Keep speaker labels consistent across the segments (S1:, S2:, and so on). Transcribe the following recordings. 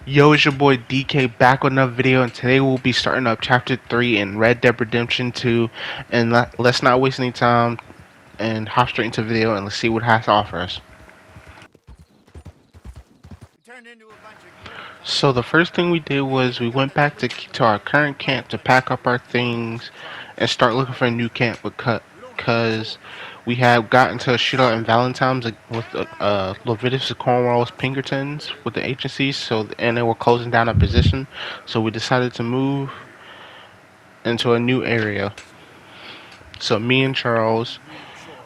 S1: Yo, it's your boy DK back with another video, and today we'll be starting up Chapter 3 in Red Dead Redemption 2. And let's not waste any time and hop straight into the video and let's see what it has to offer us. So the first thing we did was we went back to our current camp to pack up our things and start looking for a new camp because we had gotten to a shootout in Valentine's with Leviticus Cornwall's Pinkertons with the agencies, and they were closing down a position, so we decided to move into a new area. So me and Charles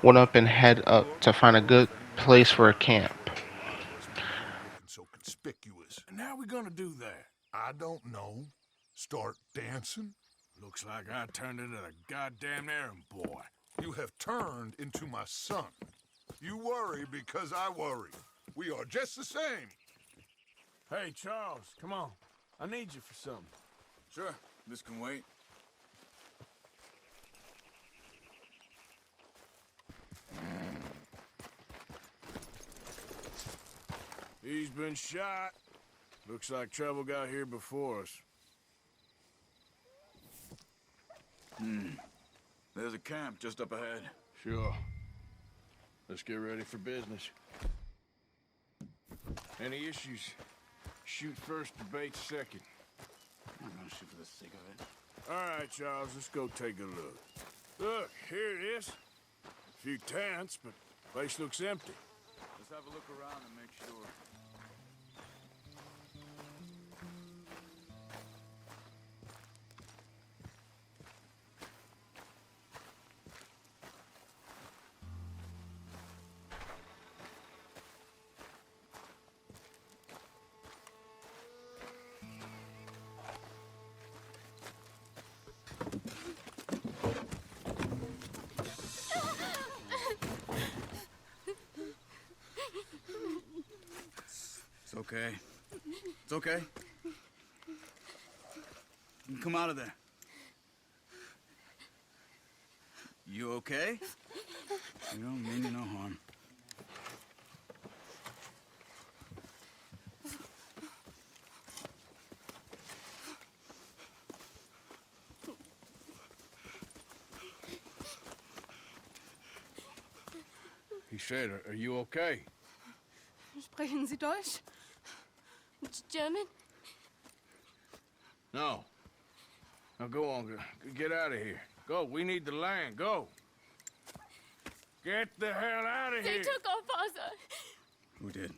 S1: went up and head up to find a good place for a camp.
S2: What's making you looking so conspicuous?
S3: And how we gonna do that?
S2: I don't know. Start dancing?
S3: Looks like I turned into the goddamn errand boy.
S2: You have turned into my son. You worry because I worry. We are just the same.
S3: Hey, Charles, come on. I need you for something.
S4: Sure, this can wait.
S3: He's been shot. Looks like trouble got here before us.
S4: There's a camp just up ahead.
S3: Sure. Let's get ready for business. Any issues? Shoot first, debate second.
S4: I'm gonna shoot for the sake of it.
S3: All right, Charles, let's go take a look. Look, here it is. A few tents, but place looks empty.
S4: Let's have a look around and make sure. It's okay. It's okay. You can come out of there. You okay? You don't mean you no harm.
S3: He said, are you okay?
S5: Sprechen Sie Deutsch? German?
S3: No. Now go on, get out of here. Go, we need the land, go. Get the hell out of
S5: They
S3: here.
S5: took our father.
S4: Who did?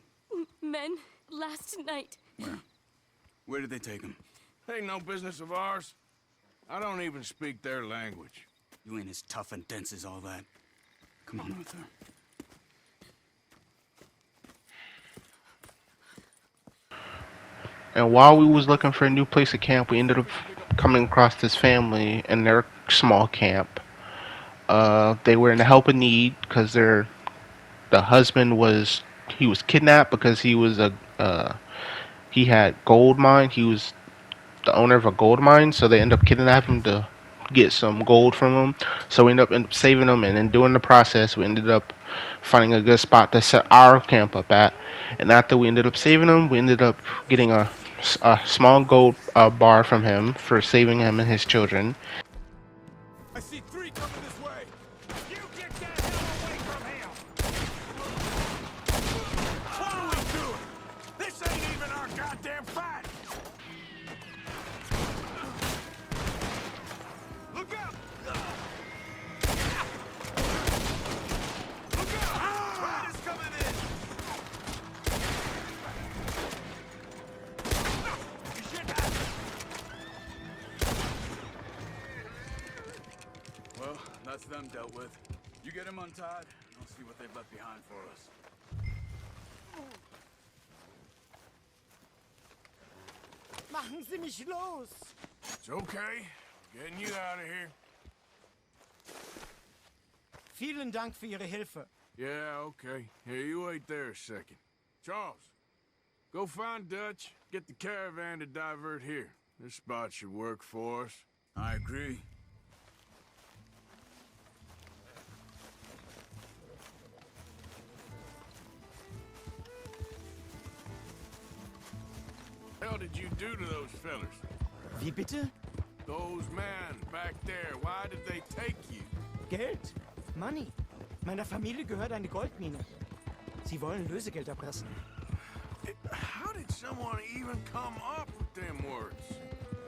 S5: Men last night.
S4: Where? Where did they take him?
S3: Ain't no business of ours. I don't even speak their language.
S4: You ain't as tough and dense as all that. Come on, Arthur.
S1: And while we was looking for a new place to camp, we ended up coming across this family in their small camp. They were in a help of need because the husband was kidnapped because he had gold mine. He was the owner of a gold mine, so they ended up kidnapping him to get some gold from him. So we ended up saving him, and then doing the process, we ended up finding a good spot to set our camp up at. And after we ended up saving him, we ended up getting a small gold bar from him for saving him and his children.
S3: I see three coming this way. You get the hell away from him! What are we doing? This ain't even our goddamn fight! Look out! Look out! Spider's coming in! You should have.
S4: Well, that's them dealt with. You get him untied, and I'll see what they've left behind for us.
S6: Machen Sie mich los!
S3: It's okay. Getting you out of here.
S6: Vielen Dank für Ihre Hilfe.
S3: Yeah, okay. Here, you wait there a second. Charles, go find Dutch. Get the caravan to divert here. This spot should work for us.
S4: I agree.
S3: Hell, did you do to those fellers?
S6: Wie bitte?
S3: Those men back there, why did they take you?
S6: Geld. Money. Meiner Familie gehört eine Goldmine. Sie wollen Lösegeld erpressen.
S3: How did someone even come up with them words?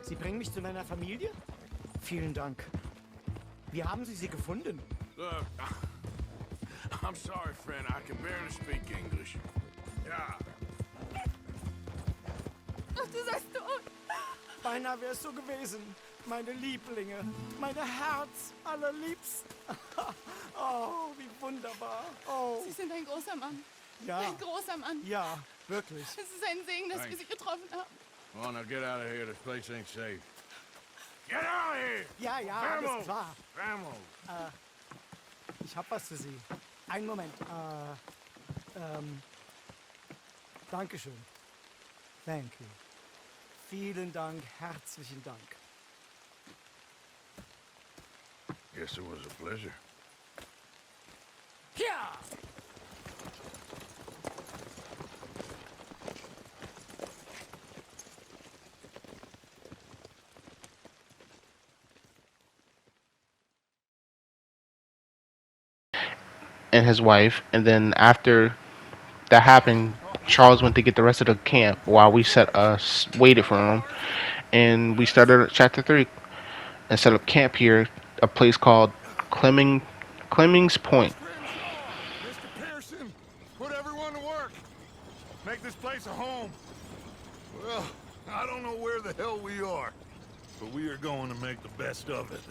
S6: Sie bringen mich zu meiner Familie? Vielen Dank. Wie haben Sie sie gefunden?
S3: Look, I'm sorry, friend. I can barely speak English. Yeah.
S5: Ach, du sagst tot.
S6: Beinahe wäre es so gewesen. Meine Lieblinge. Meine Herz allerliebsten. Oh, wie wunderbar. Oh,
S5: Sie sind ein großer Mann.
S6: ja.
S5: Ein großer Mann.
S6: Ja, wirklich.
S5: Es ist ein Segen, dass wir Sie getroffen haben.
S3: Well, now get out of here. This place ain't safe. Get out of here!
S6: Ja, ja, alles klar.
S3: Vamos!
S6: Ich hab was für Sie. Einen Moment. Dankeschön. Thank you. Vielen Dank, herzlichen Dank.
S3: Guess it was a pleasure.
S6: Ja!
S1: and his wife. And then after that happened, Charles went to get the rest of the camp while we waited for him, and we started Chapter 3 and set up camp here, a place called Clemmings Point.
S2: Grimshaw, Mr. Pearson, put everyone to work. Make this place a home. Well, I don't know where the hell we are, but we are going to make the best of it.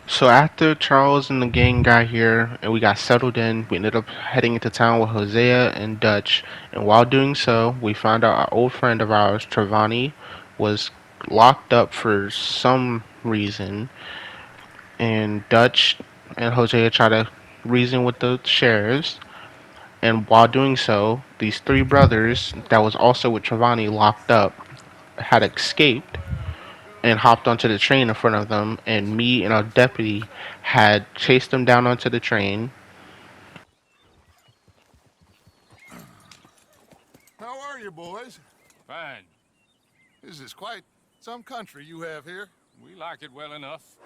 S1: So after Charles and the gang got here and we got settled in, we ended up heading into town with Hosea and Dutch. And while doing so, we found out our old friend of ours, Travani, was locked up for some reason. And Dutch and Hosea tried to reason with the sheriffs. And while doing so, these three brothers that was also with Travani locked up had escaped and hopped onto the train in front of them, and me and our deputy had chased them down onto the train.
S2: How are you, boys?
S7: Fine.
S2: This is quite some country you have here.
S7: We like it well enough.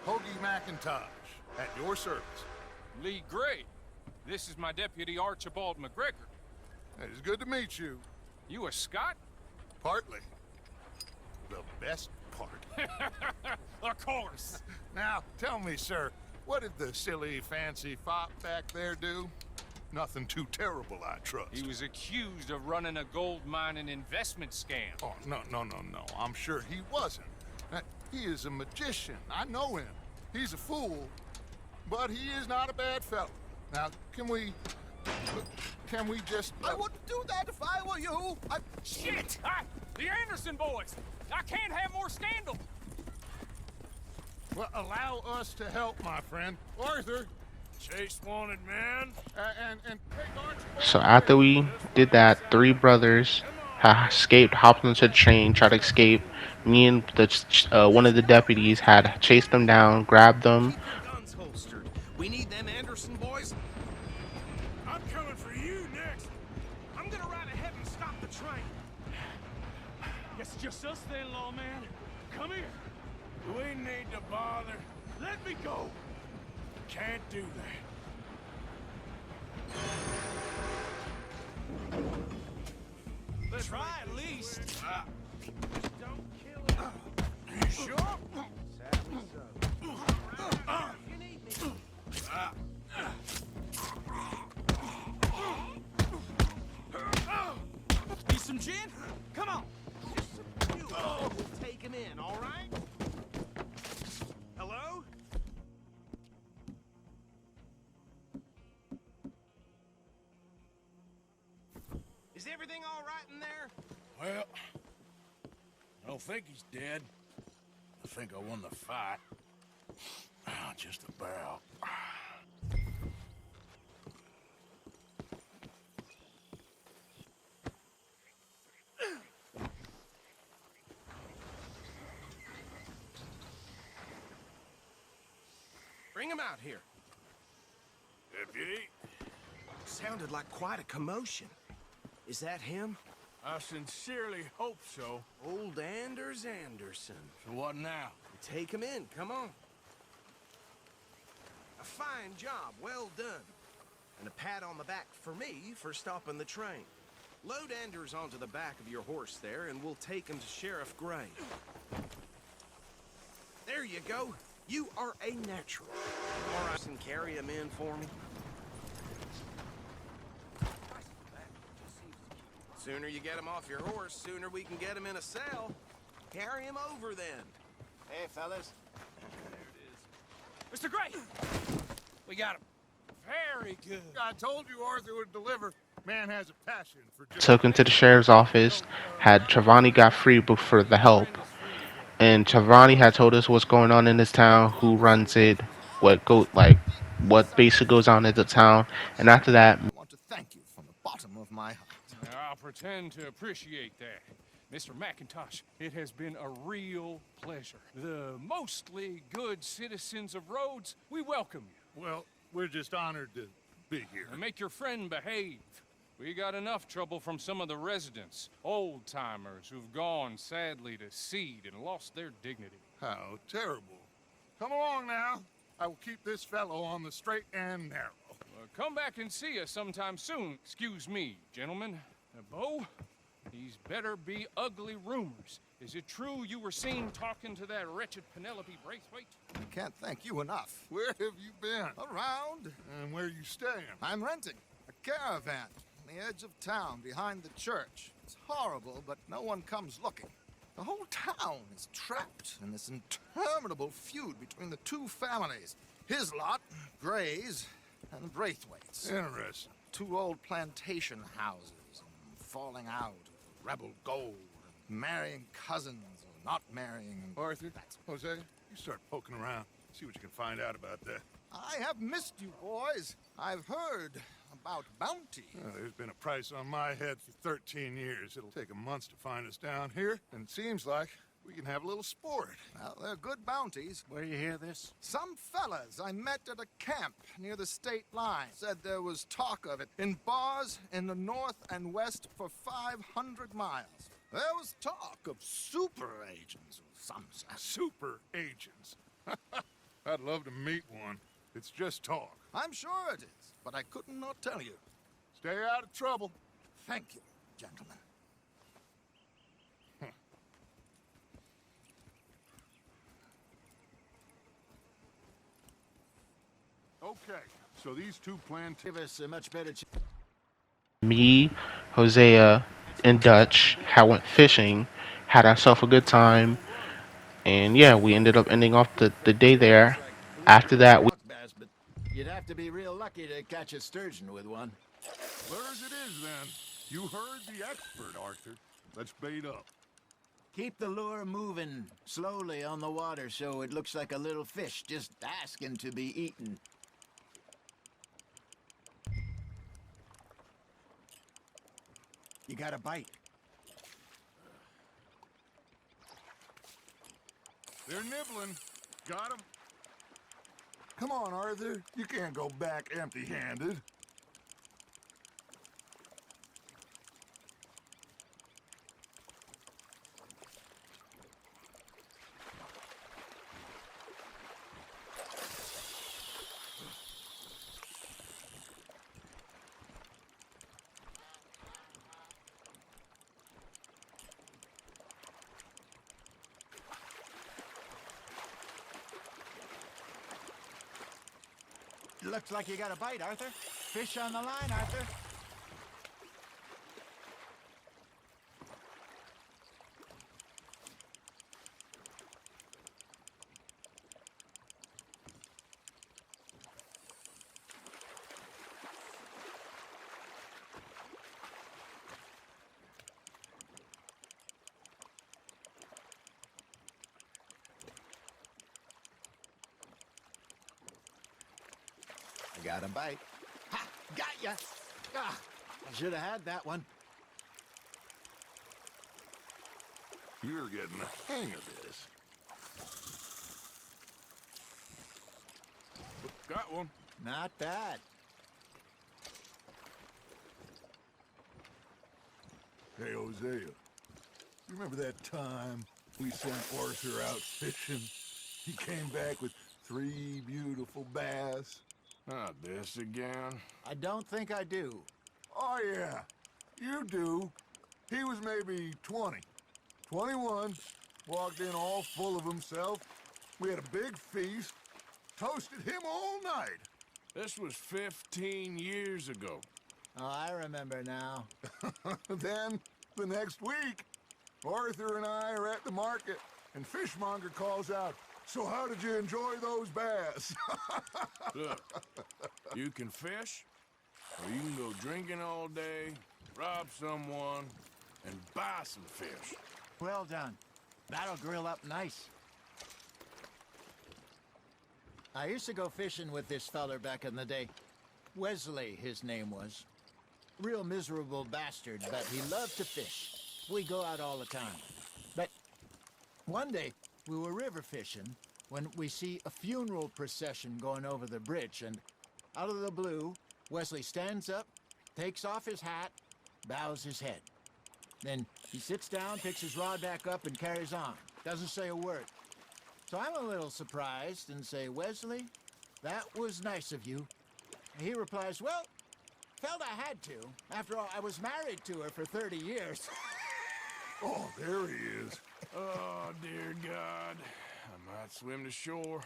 S2: Hoagie McIntosh, at your service.
S7: Lee Gray. This is my deputy Archibald McGregor.
S2: It is good to meet you.
S7: You a Scot?
S2: Partly. The best part.
S7: Of course.
S2: Now, tell me, sir, what did the silly, fancy fop back there do? Nothing too terrible, I trust.
S7: He was accused of running a gold mining investment scam.
S2: Oh, no. I'm sure he wasn't. He is a magician. I know him. He's a fool, but he is not a bad fellow. Now, can we just...
S8: I wouldn't do that if I were you.
S7: Shit! The Anderson boys! I can't have more scandal!
S2: Well, allow us to help, my friend. Arthur,
S3: Chase wanted man.
S2: and take Archibald.
S1: So after we did that, three brothers had escaped, hopped onto the train, tried to escape. Me and one of the deputies had chased them down, grabbed them.
S8: Keep your guns holstered. We need them Anderson boys.
S3: I'm coming for you next.
S6: I'm gonna ride ahead and stop the train.
S3: Guess it's just us then, lawman. Come here. We need to bother.
S6: Let me go.
S3: Can't do that.
S6: Try at least.
S3: Don't kill it. You sure?
S6: You need me. Need some gin? Come on. We'll take him in, all right? Hello?
S8: Is everything all right in there?
S3: Well, I don't think he's dead. I think I won the fight. Just about.
S8: Bring him out here.
S3: Deputy,
S8: Sounded like quite a commotion. Is that him?
S3: I sincerely hope so.
S8: Old Anders Anderson.
S3: So what now?
S8: Take him in, come on. A fine job, well done. And a pat on the back for me for stopping the train. Load Anders onto the back of your horse there, and we'll take him to Sheriff Gray. There you go. You are a natural. All right, and carry him in for me. Sooner you get him off your horse, sooner we can get him in a cell. Carry him over then.
S6: Hey, fellas.
S7: Mr. Gray! We got him. Very good.
S2: I told you Arthur would deliver. Man has a passion for just...
S1: Took him to the sheriff's office. Had Travani got free for the help. And Travani had told us what's going on in this town, who runs it, what basically goes on in the town. And after that,
S2: I want to thank you from the bottom of my heart.
S7: I'll pretend to appreciate that. Mr. McIntosh, it has been a real pleasure. The mostly good citizens of Rhodes, we welcome you.
S2: Well, we're just honored to be here.
S7: And make your friend behave. We got enough trouble from some of the residents, old-timers who've gone, sadly, to seed and lost their dignity.
S2: How terrible. Come along now. I will keep this fellow on the straight and narrow.
S7: Come back and see us sometime soon. Excuse me, gentlemen. Bo, these better be ugly rumors. Is it true you were seen talking to that wretched Penelope Braithwaite?
S2: I can't thank you enough. Where have you been? Around. And where are you staying? I'm renting a caravan on the edge of town behind the church. It's horrible, but no one comes looking. The whole town is trapped in this interminable feud between the two families. His lot, Gray's, and the Braithwaites. Interesting. Two old plantation houses, and falling out, rebel gold, and marrying cousins, or not marrying. Arthur, Jose, you start poking around. See what you can find out about that. I have missed you, boys. I've heard about bounty. There's been a price on my head for 13 years. It'll take a month to find us down here, and it seems like we can have a little sport. Well, they're good bounties.
S6: Where you hear this?
S2: Some fellas I met at a camp near the state line said there was talk of it in bars in the north and west for 500 miles. There was talk of super agents of some sort. Super agents? I'd love to meet one. It's just talk. I'm sure it is, but I couldn't not tell you. Stay out of trouble. Thank you, gentlemen. Okay, so these two plan to give us a much better chance.
S1: me, Hosea, and Dutch went fishing, had ourselves a good time, and yeah, we ended up ending off the day there. After that,
S6: Bass, but you'd have to be real lucky to catch a sturgeon with one.
S2: Clear as it is, then. You heard the expert, Arthur. Let's bait up.
S6: Keep the lure moving slowly on the water so it looks like a little fish just asking to be eaten. You got a bite.
S2: They're nibbling. Got 'em. Come on, Arthur. You can't go back empty-handed.
S6: Looks like you got a bite, Arthur. Fish on the line, Arthur.
S9: Got a bite. Ha! Got ya! Ah, I should have had that one.
S2: You're getting the hang of this.
S3: Got one.
S9: Not bad.
S2: Hey, Hosea, you remember that time we sent Arthur out fishing? He came back with 3 beautiful bass.
S3: Not this again.
S9: I don't think I do.
S2: Oh, yeah, you do. He was maybe 20, 21, walked in all full of himself. We had a big feast, toasted him all night.
S3: This was 15 years ago.
S9: Oh, I remember now.
S2: Then, the next week, Arthur and I are at the market, and Fishmonger calls out, "So how did you enjoy those bass?"
S3: Look, you can fish, or you can go drinking all day, rob someone, and buy some fish.
S9: Well done. That'll grill up nice. I used to go fishing with this feller back in the day. Wesley, his name was. Real miserable bastard, but he loved to fish. We go out all the time. But one day, we were river fishing when we see a funeral procession going over the bridge, and out of the blue, Wesley stands up, takes off his hat, bows his head. Then he sits down, picks his rod back up, and carries on. Doesn't say a word. So I'm a little surprised and say, "Wesley, that was nice of you." And he replies, "Well, felt I had to. After all, I was married to her for 30 years.
S2: Oh, there he is.
S3: Oh, dear God. I might swim to shore.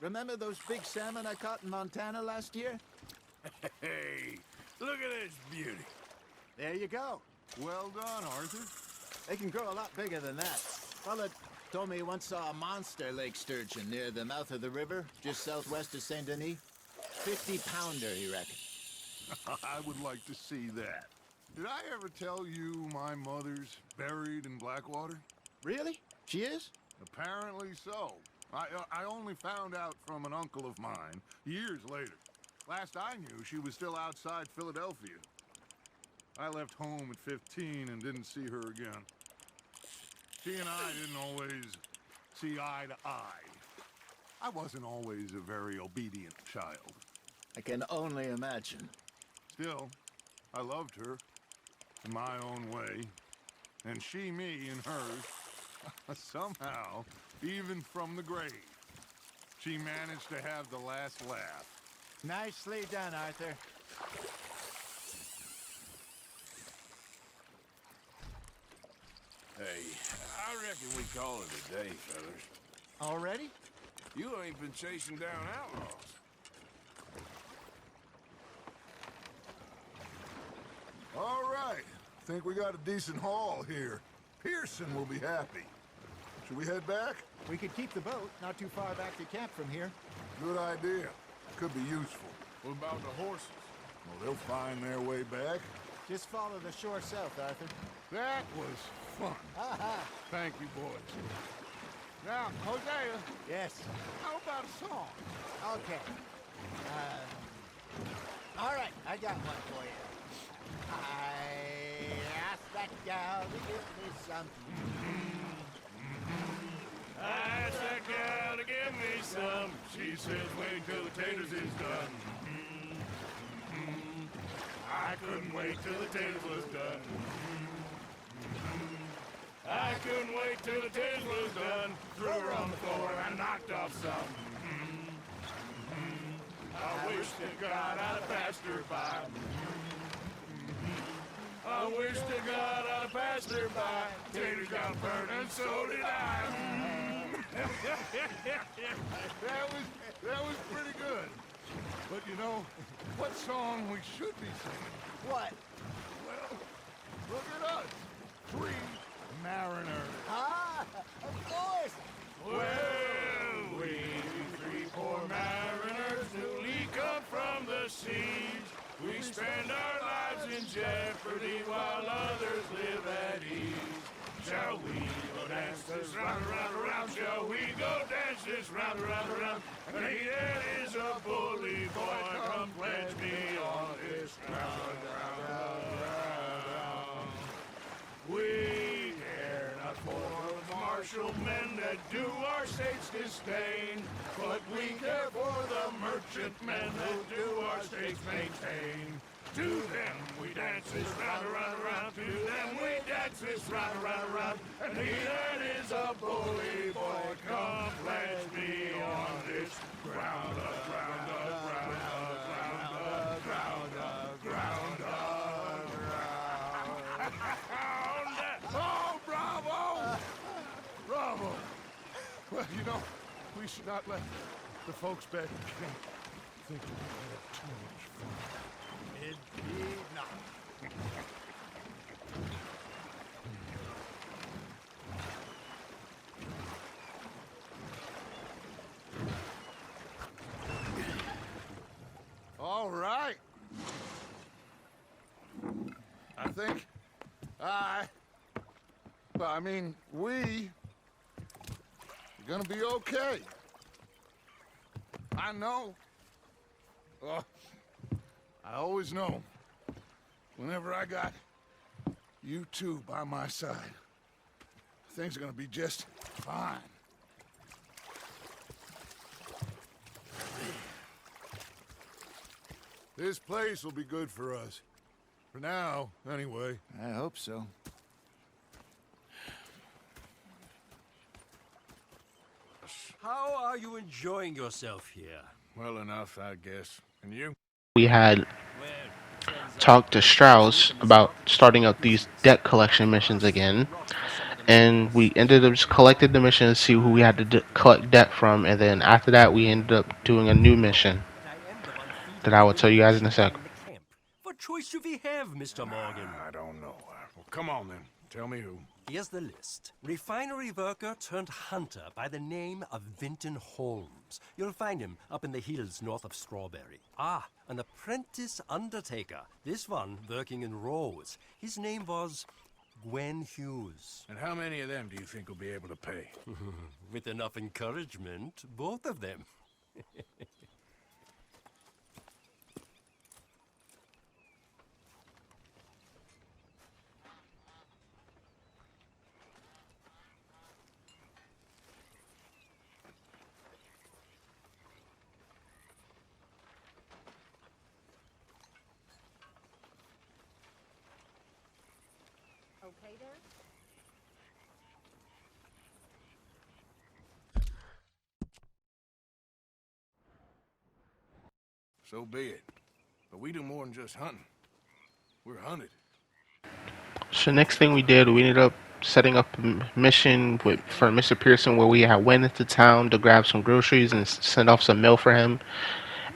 S9: Remember those big salmon I caught in Montana last year?
S3: Hey, look at this beauty.
S9: There you go.
S2: Well done, Arthur.
S9: They can grow a lot bigger than that. Fella told me he once saw a monster lake sturgeon near the mouth of the river, just southwest of Saint Denis. 50-pounder, he reckoned.
S2: I would like to see that. Did I ever tell you my mother's buried in Blackwater?
S9: Really? She is?
S2: Apparently so. I only found out from an uncle of mine years later. Last I knew, she was still outside Philadelphia. I left home at 15 and didn't see her again. She and I didn't always see eye to eye. I wasn't always a very obedient child.
S9: I can only imagine.
S2: Still, I loved her in my own way, and she me in hers. Somehow, even from the grave, she managed to have the last laugh.
S9: Nicely done, Arthur.
S3: Hey, I reckon we call it a day, fellas.
S9: Already?
S3: You ain't been chasing down outlaws.
S2: All right. Think we got a decent haul here. Pearson will be happy. Should we head back?
S9: We could keep the boat not too far back to camp from here.
S2: Good idea. Could be useful.
S3: What about the horses?
S2: Well, they'll find their way back.
S9: Just follow the shore south, Arthur.
S2: That was fun. Thank you, boys. Now, Hosea,
S9: Yes.
S2: how about a song?
S9: Okay. All right, I got one for you. I asked that gal to give me something.
S3: I asked that gal to give me some. She says, wait till the taters is done. I couldn't wait till the taters was done. I couldn't wait till the taters was done. Threw her on the floor and knocked off some. I wish to God I'd have passed her by. I wish to God I'd have passed her by. Taters got burned and so did I.
S2: That was pretty good. But you know, what song we should be singing?
S9: What?
S2: Well, look at us. 3 mariners.
S9: Ah, of course.
S3: Well, we 3 poor mariners newly come from the seas. We spend our lives in jeopardy while others live at ease. Shall we go dance this round, around, around? Shall we go dance this round, around, around? And he that is a bully boy, come pledge me on this ground, ground. We care not for the martial men that do our states disdain, but we care for the merchant men that do our states maintain. To them we dance this round, around, around. To them we dance this round, around, around. And he that is a bully boy, come pledge me on this ground, ground, ground, ground, ground, ground, ground. Oh, bravo! Bravo!
S2: Well, you know, we should not let the folks back in camp think we had too much fun.
S9: Indeed not.
S2: All right. I think we are gonna be okay. I know. Oh, I always know. Whenever I got you two by my side, things are gonna be just fine. This place will be good for us. For now, anyway.
S6: I hope so.
S10: How are you enjoying yourself here?
S3: Well enough, I guess. And you?
S1: We had
S10: Well,
S1: talked to Strauss about starting up these debt collection missions again, and we ended up just collecting the mission to see who we had to collect debt from, and then after that we ended up doing a new mission that I will tell you guys in a second.
S10: What choice do we have, Mr. Morgan?
S3: I don't know. Well, come on then. Tell me who.
S10: Here's the list. Refinery worker turned hunter by the name of Vinton Holmes. You'll find him up in the hills north of Strawberry. Ah, an apprentice undertaker. This one working in Rose. His name was Gwen Hughes.
S3: And how many of them do you think will be able to pay?
S10: With enough encouragement, both of them.
S11: Okay there?
S3: So be it. But we do more than just hunting. We're hunted.
S1: So next thing we did, we ended up setting up a mission for Mr. Pearson where we had went into town to grab some groceries and send off some mail for him.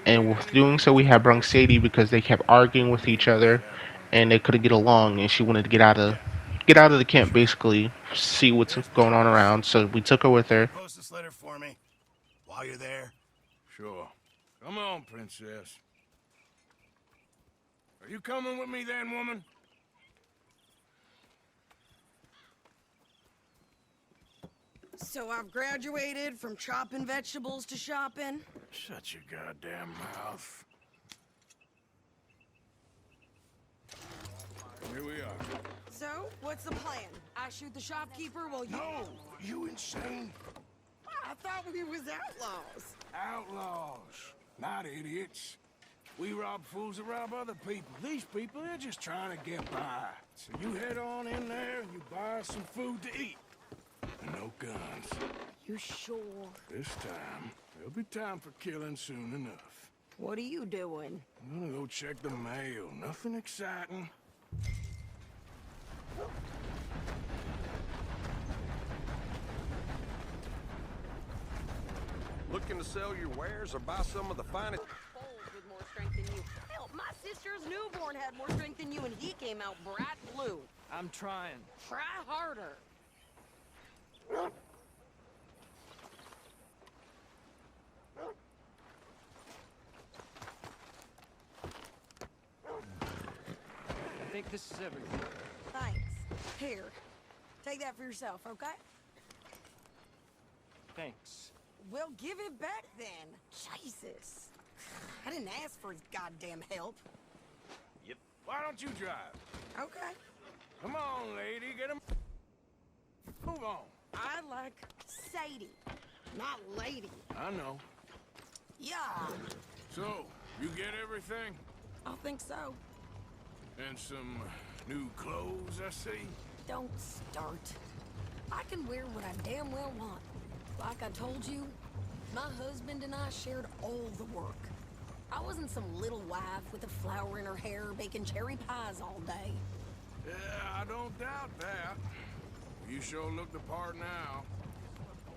S1: And with doing so, we had brung Sadie because they kept arguing with each other, and they couldn't get along. And she wanted to get out of the camp, basically, see what's going on around. So we took her with her.
S6: Post this letter for me while you're there.
S3: Sure. Come on, princess. Are you coming with me then, woman?
S11: So I've graduated from chopping vegetables to shopping.
S3: Shut your goddamn mouth. Here we are.
S11: So, what's the plan? I shoot the shopkeeper while you...
S3: No! You insane?
S11: I thought we was outlaws.
S3: Outlaws, not idiots. We rob fools that rob other people. These people, they're just trying to get by. So you head on in there and you buy some food to eat. And no guns.
S11: You sure?
S3: This time, there'll be time for killing soon enough.
S11: What are you doing?
S3: I'm gonna go check the mail. Nothing exciting.
S8: Looking to sell your wares or buy some of the finest...
S11: Foals with more strength than you. Hell, my sister's newborn had more strength than you and he came out bright blue.
S6: I'm trying.
S11: Try harder.
S6: I think this is everything.
S11: Thanks. Here. Take that for yourself, okay?
S6: Thanks.
S11: Well, give it back then. Jesus. I didn't ask for his goddamn help.
S3: Yep. Why don't you drive?
S11: Okay.
S3: Come on, lady, get him. Move on.
S11: I like Sadie, not lady.
S3: I know.
S11: Yeah,
S3: So, you get everything?
S11: I think so.
S3: And some new clothes, I see?
S11: Don't start. I can wear what I damn well want. Like I told you, my husband and I shared all the work. I wasn't some little wife with a flower in her hair baking cherry pies all day.
S3: Yeah, I don't doubt that. You sure look the part now.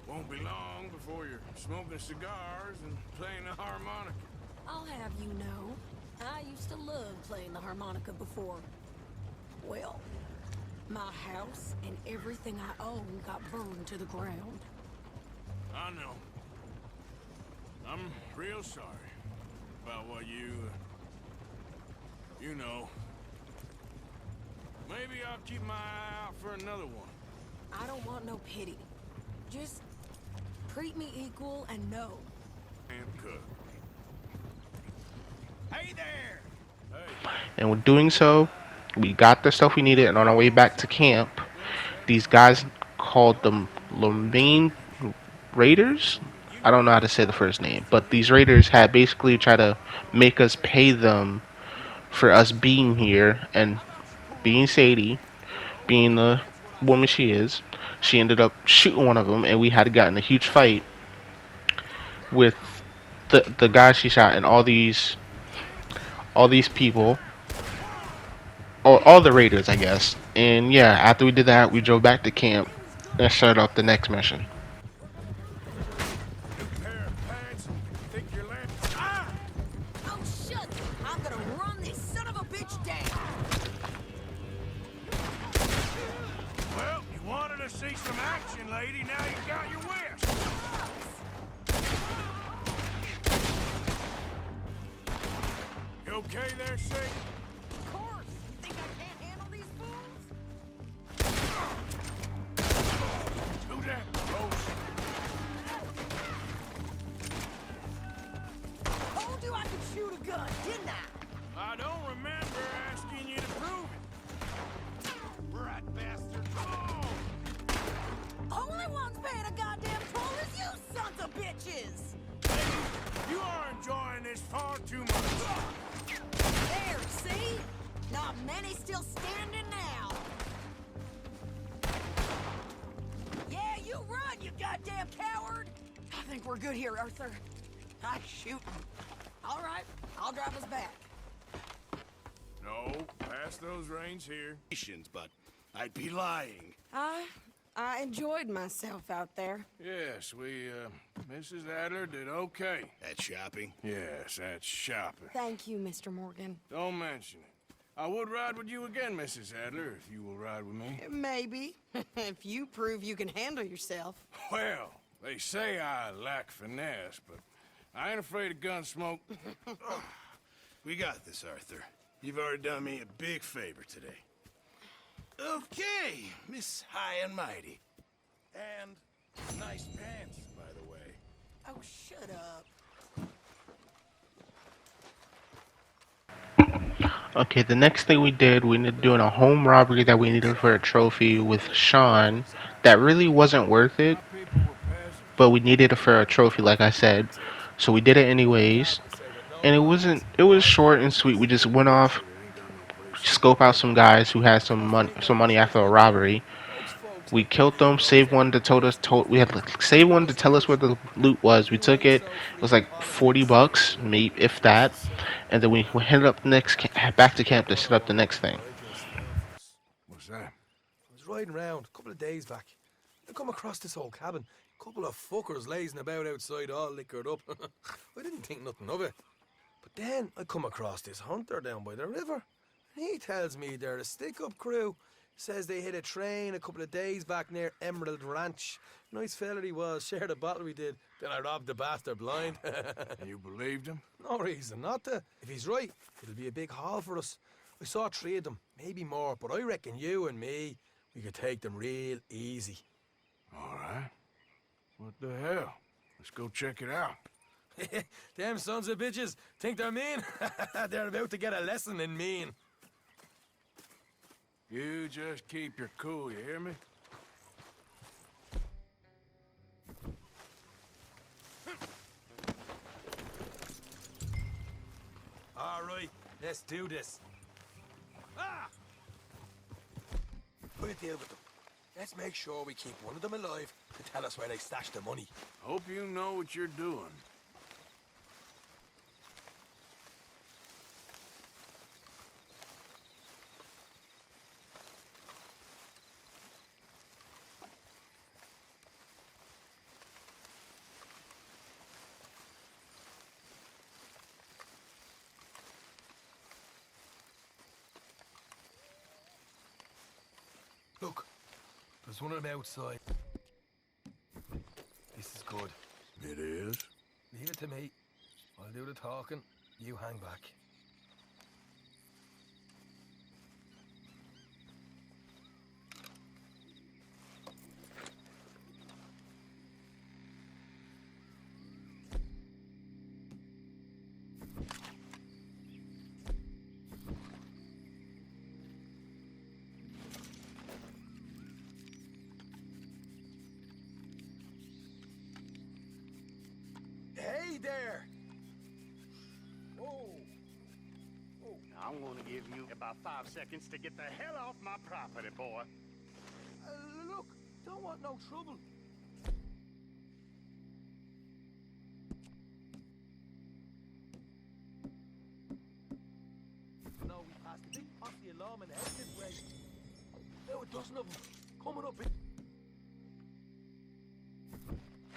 S3: Won't be long before you're smoking cigars and playing the harmonica.
S11: I'll have you know, I used to love playing the harmonica before. Well, my house and everything I own got burned to the ground.
S3: I know. I'm real sorry about what you know. Maybe I'll keep my eye out for another one.
S11: I don't want no pity. Just treat me equal and know.
S3: And good. Hey there! Hey.
S1: And with doing so, we got the stuff we needed, and on our way back to camp, these guys called them Lorraine Raiders. I don't know how to say the first name, but these raiders had basically tried to make us pay them for us being here, and being Sadie, being the woman she is, she ended up shooting one of them, and we had gotten a huge fight with the guy she shot and all these people, or all the raiders, I guess. And yeah, after we did that, we drove back to camp and started off the next mission.
S3: Pair of pants. Think you're land. Ah!
S11: Oh, shit! I'm gonna run this son of a bitch down!
S3: Well, you wanted to see some action, lady. Now you got your wish. You okay there, Sadie?
S11: Of course! You think I can't handle these fools?
S3: Do that, Rose.
S11: Told you I could shoot a gun, didn't I?
S3: I don't remember asking you to prove it. Rat bastard. Oh!
S11: Only one's paying a goddamn toll is you sons of bitches!
S3: You are enjoying this far too much.
S11: There, see? Not many still standing now. Yeah, you run, you goddamn coward! I think we're good here, Arthur. I shoot 'em. All right, I'll drive us back.
S3: No, pass those reins here. But I'd be lying.
S11: I enjoyed myself out there.
S3: Yes, Mrs. Adler did okay.
S12: At shopping?
S3: Yes, that's shopping.
S11: Thank you, Mr. Morgan.
S3: Don't mention it. I would ride with you again, Mrs. Adler, if you will ride with me.
S11: Maybe. If you prove you can handle yourself.
S3: Well, they say I lack finesse, but I ain't afraid of gun smoke.
S12: We got this, Arthur. You've already done me a big favor today. Okay, Miss High and Mighty. And nice pants, by the way.
S11: Oh, shut up.
S1: Okay, the next thing we did, we ended up doing a home robbery that we needed for a trophy with Sean. That really wasn't worth it, but we needed it for a trophy, like I said. So we did it anyways, and it was short and sweet. We just went off, scope out some guys who had some money after a robbery. We killed them, saved one to we had to save one to tell us where the loot was. We took it. It was like $40, maybe if that. And then we headed up back to camp to set up the next thing.
S3: What's that?
S13: I was riding around a couple of days back. I come across this old cabin. A couple of fuckers lazing about outside all liquored up. I didn't think nothing of it. But then I come across this hunter down by the river. And he tells me they're a stick-up crew. Says they hit a train a couple of days back near Emerald Ranch. Nice fella he was, shared a bottle we did. Then I robbed the bastard blind.
S3: You believed him?
S13: No reason not to. If he's right, it'll be a big haul for us. I saw 3 of them, maybe more, but I reckon you and me, we could take them real easy.
S12: All right. What the hell? Let's go check it out.
S13: Them sons of bitches think they're mean? They're about to get a lesson in mean.
S12: You just keep your cool, you hear me?
S13: All right, let's do this. Ah! We'll deal with them. Let's make sure we keep one of them alive to tell us where they stashed the money.
S12: Hope you know what you're doing.
S13: Look, there's one of them outside. This is good.
S12: It is?
S13: Leave it to me. I'll do the talking. You hang back. Hey there!
S3: I'm gonna give you about 5 seconds to get the hell off my property, boy.
S13: Look, don't want no trouble. No, we passed the big posse alarm and exit way. There were a dozen of them coming up.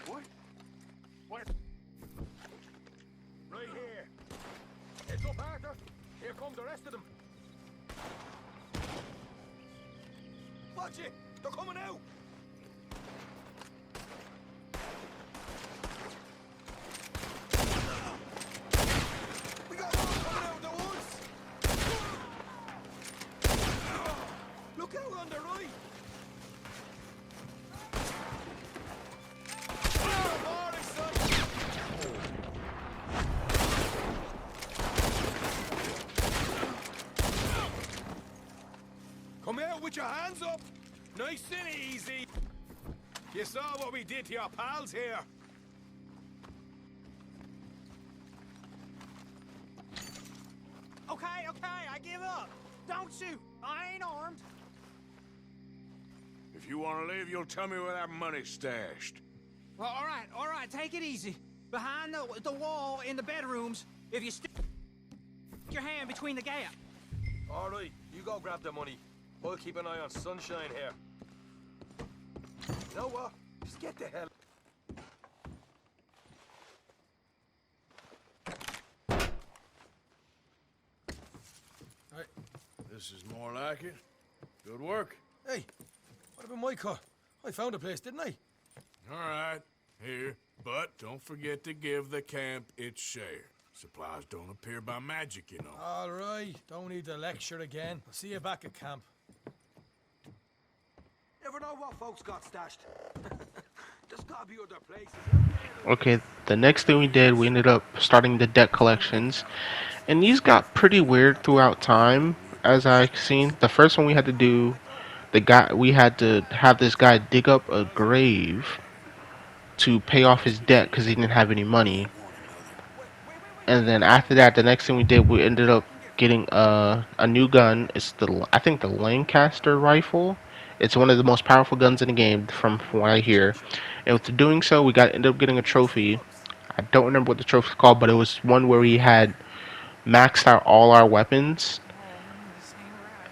S3: What? What?
S13: Right here. Heads up, Arthur. Here come the rest of them. Watch it! They're coming out! We got one coming out of the woods! Look out on the right! More exciting! Come out with your hands up! Nice and easy! You saw what we did to your pals here!
S6: Okay, I give up. Don't shoot. I ain't armed.
S12: If you want to leave, you'll tell me where that money's stashed.
S6: Well, all right, take it easy. Behind the wall in the bedrooms, if you stick your hand between the gap.
S13: All right, you go grab the money. We'll keep an eye on Sunshine here. You know what? Just get the hell...
S12: Right. This is more like it. Good work.
S13: Hey, what about my car? I found a place, didn't I?
S12: All right. Here. But don't forget to give the camp its share. Supplies don't appear by magic, you know.
S13: All right, don't need to lecture again. I'll see you back at camp. Never know what folks got stashed. Just gotta be other places.
S1: Okay, the next thing we did, we ended up starting the debt collections, and these got pretty weird throughout time. As I seen, the first one we had to do, we had to have this guy dig up a grave to pay off his debt because he didn't have any money. And then after that, the next thing we did, we ended up getting a new gun. It's I think the Lancaster rifle. It's one of the most powerful guns in the game, from what I hear. And with doing so, we ended up getting a trophy. I don't remember what the trophy's called, but it was one where we had maxed out all our weapons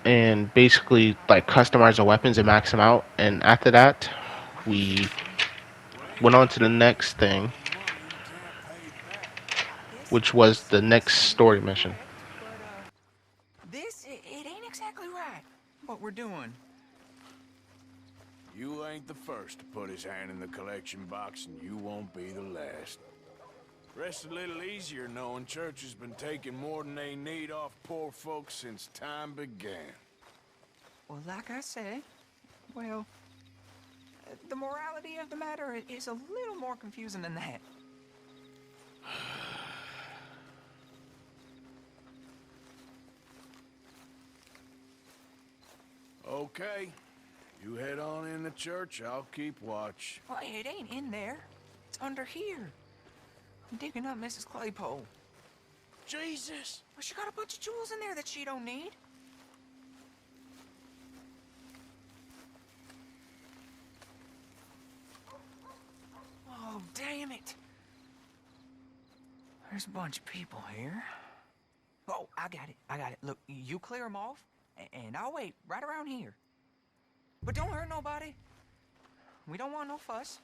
S1: and basically like customize our weapons and max them out. And after that, we went on to the next thing, which was the next story mission.
S6: It ain't exactly right, what we're doing.
S12: You ain't the first to put his hand in the collection box, and you won't be the last. Rest a little easier knowing church has been taking more than they need off poor folks since time began.
S6: Well, like I say,
S14: Well, the morality of the matter is a little more confusing than that.
S12: Okay. You head on in the church, I'll keep watch.
S14: Well, it ain't in there. It's under here. I'm digging up Mrs. Claypole.
S12: Jesus!
S14: Well, she got a bunch of jewels in there that she don't need. Oh, damn it. There's a bunch of people here. Oh, I got it. I got it. Look, you clear them off, and I'll wait right around here. But don't hurt nobody. We don't want no fuss.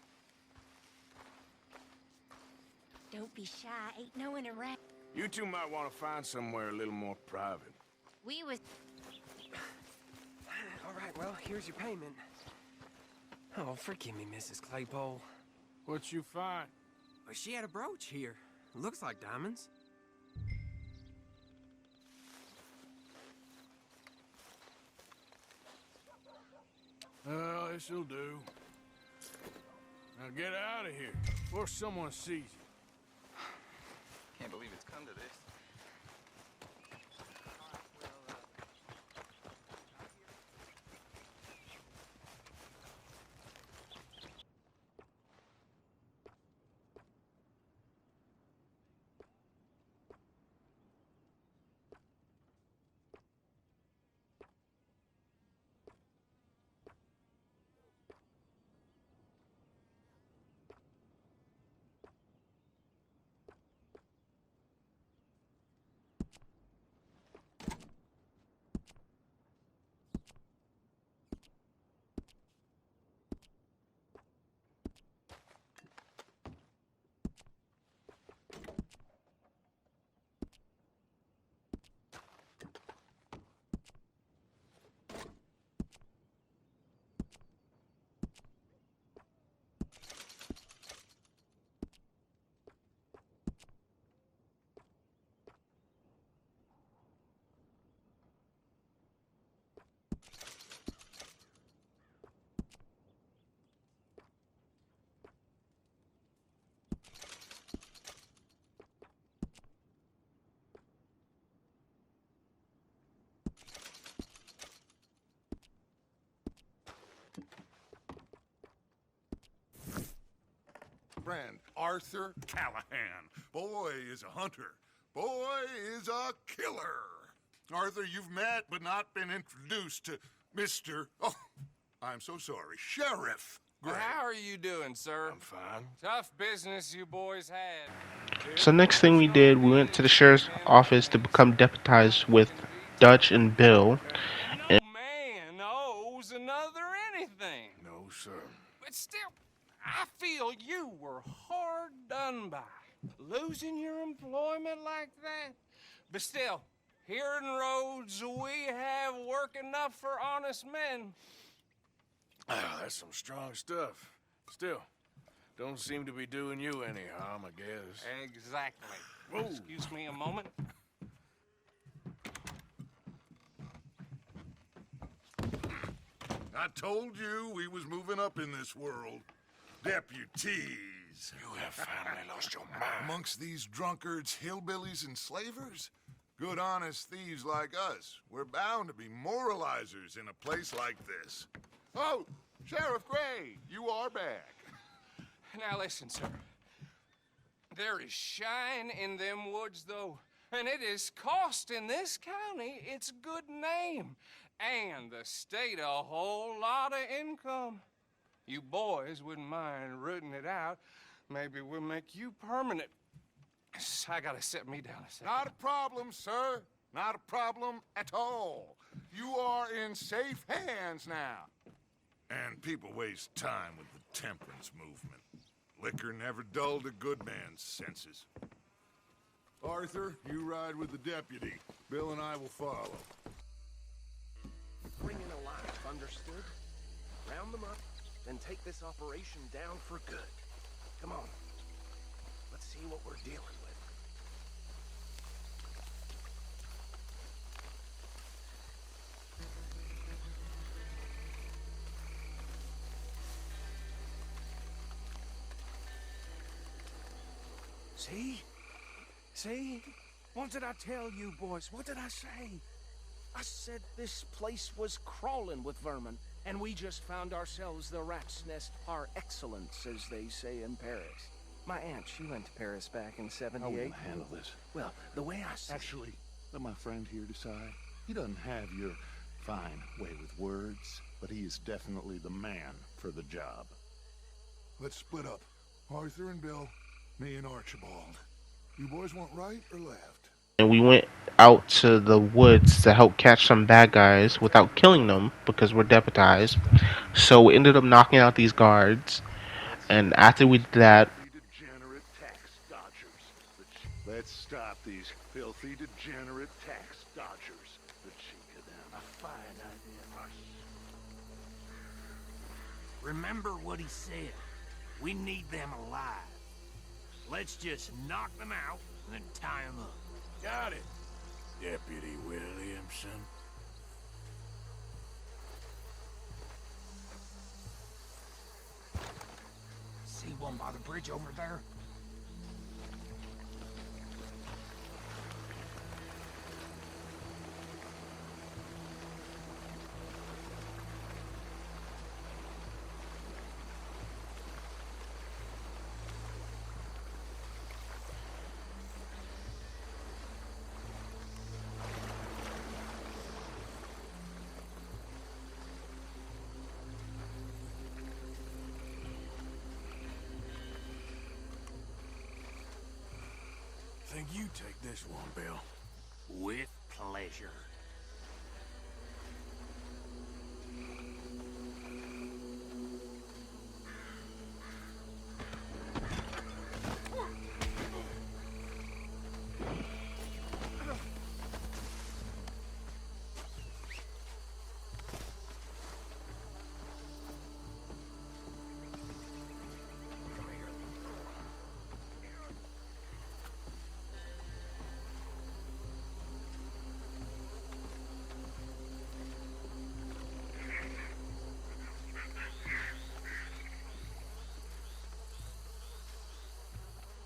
S15: Don't be shy. Ain't no one around.
S12: You two might want to find somewhere a little more private.
S15: We was...
S14: All right, well, here's your payment. Oh, forgive me, Mrs. Claypole.
S12: What you find?
S14: Well, she had a brooch here. Looks like diamonds.
S12: Well, this'll do. Now get out of here before someone sees you.
S14: Can't believe it's come to this.
S2: Friend, Arthur Callahan. Boy is a hunter. Boy is a killer. Arthur, you've met but not been introduced to Mr. Oh, I'm so sorry. Sheriff Gray.
S7: How are you doing, sir?
S12: I'm fine.
S7: Tough business you boys had.
S1: So next thing we did, we went to the sheriff's office to become deputized with Dutch and Bill.
S7: No man owes another anything.
S12: No, sir.
S7: But still, I feel you were hard done by. Losing your employment like that. But still, here in Rhodes, we have work enough for honest men.
S12: Ah, that's some strong stuff. Still, don't seem to be doing you any harm, I guess.
S7: Exactly.
S12: Whoa.
S7: Excuse me a moment.
S2: I told you we was moving up in this world. Deputies.
S12: You have finally lost your mind.
S2: Amongst these drunkards, hillbillies, and slavers? Good honest thieves like us. We're bound to be moralizers in a place like this. Oh, Sheriff Gray, you are back.
S7: Now listen, sir. There is shine in them woods, though, and it is costing this county its good name and the state a whole lot of income. You boys wouldn't mind rooting it out. Maybe we'll make you permanent. I gotta set me down a second.
S2: Not a problem, sir. Not a problem at all. You are in safe hands now. And people waste time with the temperance movement. Liquor never dulled a good man's senses. Arthur, you ride with the deputy. Bill and I will follow.
S8: Bring in a line, understood? Round them up, then take this operation down for good. Come on. Let's see what we're dealing with. See? See? What did I tell you, boys? What did I say? I said this place was crawling with vermin, and we just found ourselves the rat's nest par excellence, as they say in Paris. My aunt, she went to Paris back in
S3: How are we
S8: '78.
S3: gonna handle this?
S8: Well, the way I see
S3: Actually, let my friend here decide. He doesn't have your fine way with words, but he is definitely the man for the job.
S2: Let's split up. Arthur and Bill, me and Archibald. You boys want right or left?
S1: And we went out to the woods to help catch some bad guys without killing them because we're deputized. So we ended up knocking out these guards. And after we did that,
S3: Degenerate tax dodgers. Let's stop these filthy, degenerate tax dodgers. The cheek of them. A fine idea.
S16: Remember what he said. We need them alive. Let's just knock them out and then tie them up.
S12: Got it, Deputy Williamson.
S14: See one by the bridge over there?
S12: Think you take this one, Bill.
S16: With pleasure.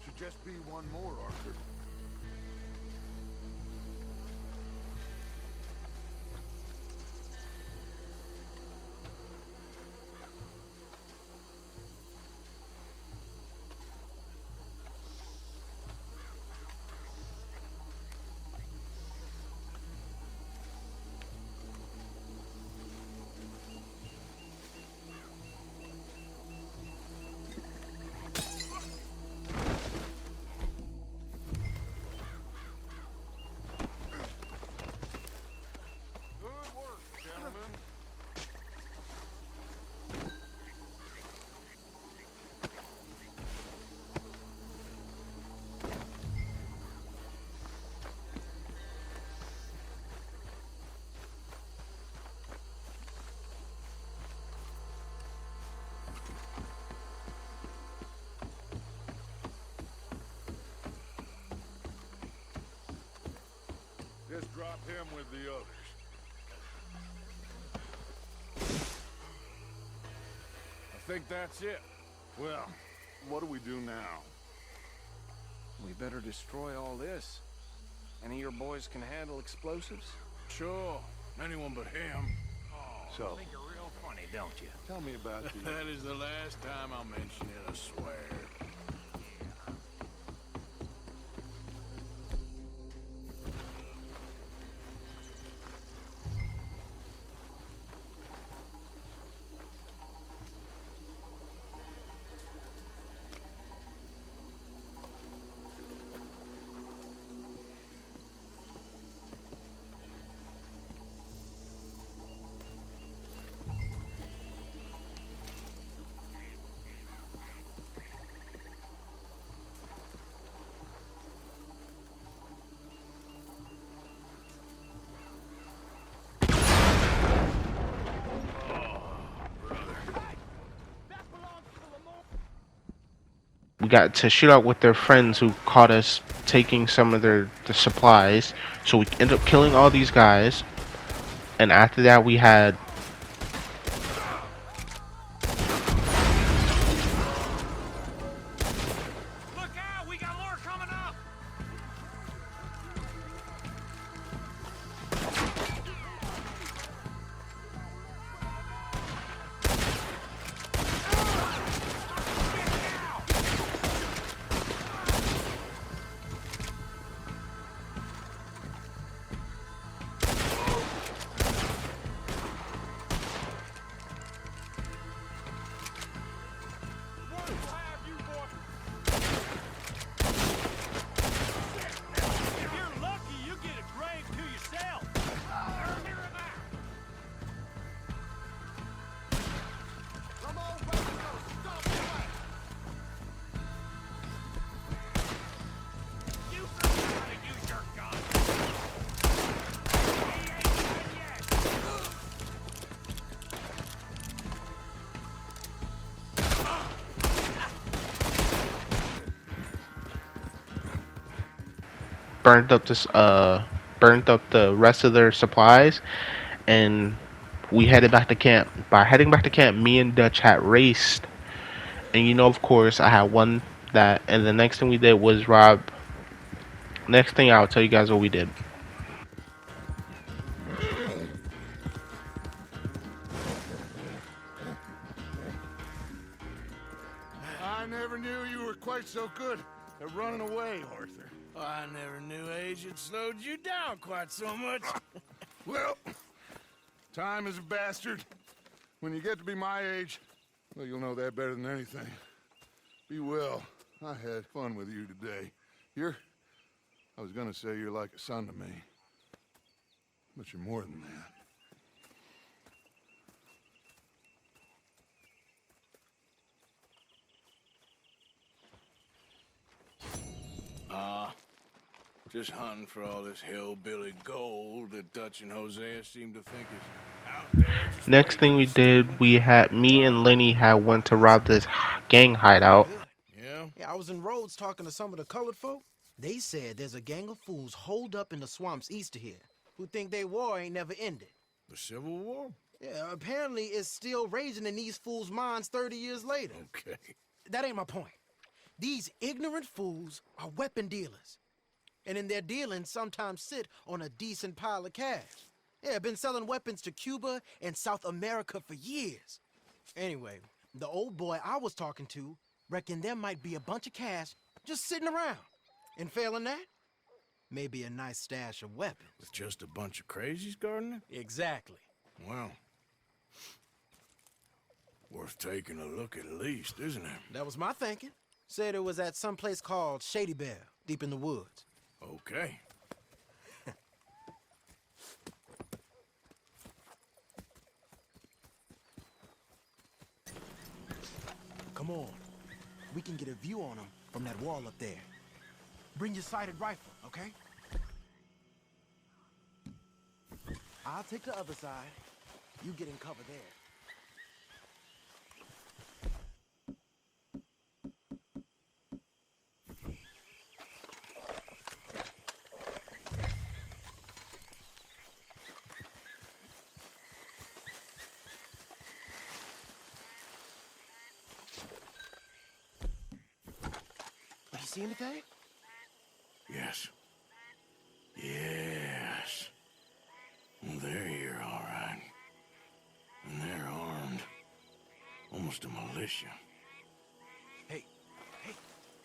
S2: Should just be one more, Arthur.
S3: Just drop him with the others.
S12: I think that's it.
S3: Well, what do we do now?
S8: we better destroy all this. Any of your boys can handle explosives?
S12: Sure, anyone but him.
S3: So,
S16: I think you're real funny, don't you?
S3: tell me about the...
S12: That is the last time I'll mention it, I swear.
S1: we got to shoot out with their friends who caught us taking some of their supplies. So we ended up killing all these guys. And after that, we had
S16: Look out! We got more coming!
S1: burned up this burned up the rest of their supplies, and we headed back to camp. By heading back to camp, me and Dutch had raced, and of course, I had won that. And the next thing we did was rob. Next thing I'll tell you guys what we did.
S2: I never knew you were quite so good at running away, Arthur.
S12: I never knew age had slowed you down quite so much.
S2: Well, time is a bastard. When you get to be my age, well, you'll know that better than anything. Be well. I had fun with you today. I was gonna say you're like a son to me. But you're more than that.
S12: Just hunting for all this hillbilly gold that Dutch and Hosea seem to think is out there.
S1: Next thing we did, me and Lenny had went to rob this gang hideout.
S6: Yeah, I was in Rhodes talking to some of the colored folk. They said there's a gang of fools holed up in the swamps east of here who think their war ain't never ended.
S12: The Civil War?
S6: Yeah, apparently it's still raging in these fools' minds 30 years later.
S12: Okay.
S6: That ain't my point. These ignorant fools are weapon dealers. And in their dealings sometimes sit on a decent pile of cash. Yeah, been selling weapons to Cuba and South America for years. Anyway, the old boy I was talking to reckoned there might be a bunch of cash just sitting around. And failing that, maybe a nice stash of weapons.
S12: With just a bunch of crazies guarding it?
S6: Exactly.
S12: Well, worth taking a look at least, isn't it?
S6: That was my thinking. Said it was at some place called Shady Bell, deep in the woods.
S12: Okay.
S6: Come on. We can get a view on them from that wall up there. Bring your sighted rifle, okay? I'll take the other side. You get in cover there. You see anything?
S12: Yes. Yes. Well, they're here, all right. And they're armed. Almost a militia.
S6: Hey,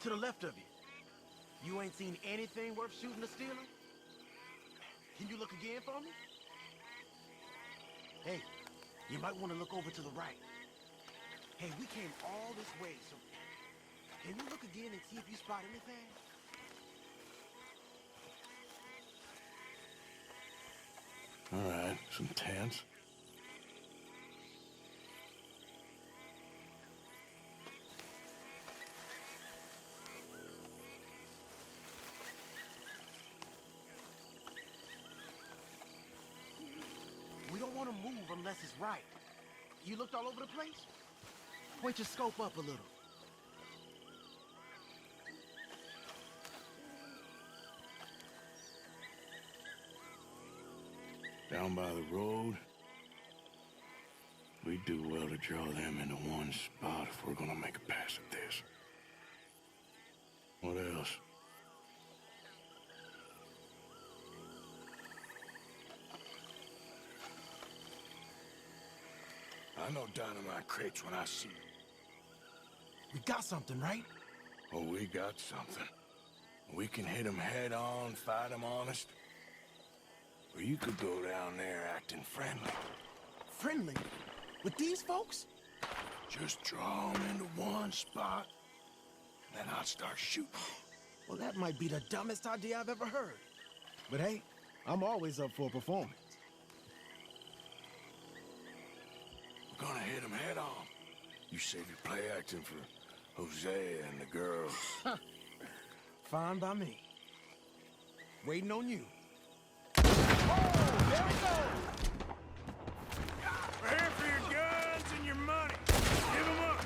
S6: to the left of you. You ain't seen anything worth shooting or stealing? Can you look again for me? Hey, you might want to look over to the right. Hey, we came all this way, so can you look again and see if you spot anything?
S12: All right, some tents.
S6: We don't want to move unless it's right. You looked all over the place? Point your scope up a little.
S12: Down by the road. We do well to draw them into one spot if we're gonna make a pass at this. What else? I know dynamite crates when I see them.
S6: We got something, right?
S12: Oh, we got something. We can hit them head on, fight them honest. Or you could go down there acting friendly.
S6: Friendly? With these folks?
S12: Just draw them into one spot, then I'll start shooting.
S6: Well, that might be the dumbest idea I've ever heard. But hey, I'm always up for a performance.
S12: We're gonna hit them head on. You save your play acting for Hosea and the girls.
S6: Fine by me. Waiting on you.
S16: We're here for your guns and your money. Give them up.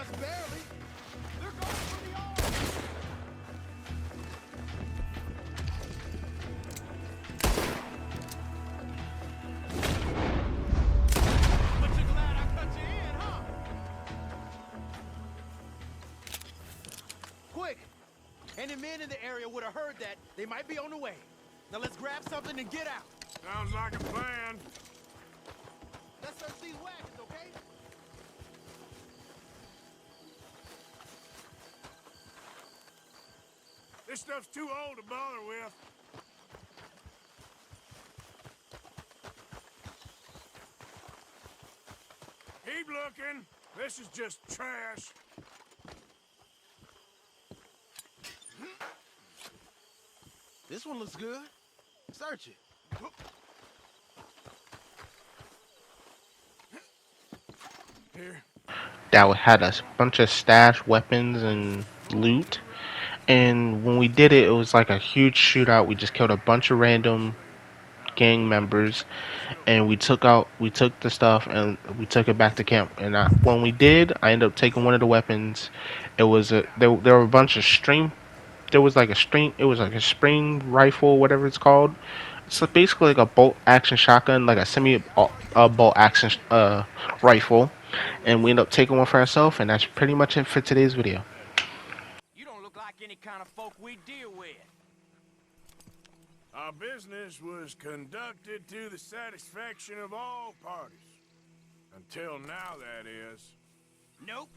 S6: Just barely. They're going for the arm. But you're glad I cut you in, huh? Quick! Any men in the area would have heard that. They might be on the way. Now let's grab something and get out.
S12: Sounds like a plan.
S6: Let's search these wagons, okay?
S12: This stuff's too old to bother with. Keep looking. This is just trash.
S6: This one looks good. Search it.
S12: Here.
S1: That had a bunch of stash weapons and loot. And when we did it, it was like a huge shootout. We just killed a bunch of random gang members, and we took the stuff and we took it back to camp. And when we did, I ended up taking one of the weapons. It was there were a bunch of string. There was like a string. It was like a spring rifle, whatever it's called. It's like basically like a bolt action shotgun, like a bolt action rifle. And we ended up taking one for ourselves. And that's pretty much it for today's video.
S8: You don't look like any kind of folk we deal with.
S12: Our business was conducted to the satisfaction of all parties. Until now, that is.
S8: Nope.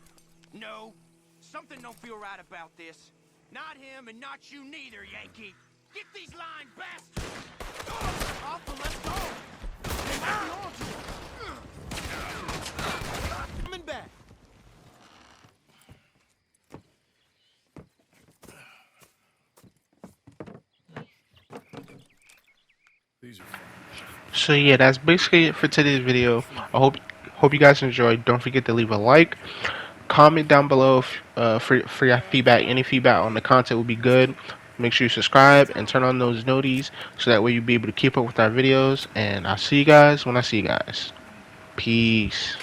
S8: No. Something don't feel right about this. Not him and not you neither, Yankee. Get these lying bastards!
S6: Alpha, let's go! They might be on to us. Coming back.
S12: These are
S1: So yeah, that's basically it for today's video. I hope you guys enjoyed. Don't forget to leave a like, comment down below for your feedback. Any feedback on the content would be good. Make sure you subscribe and turn on those noties so that way you'll be able to keep up with our videos. And I'll see you guys when I see you guys. Peace.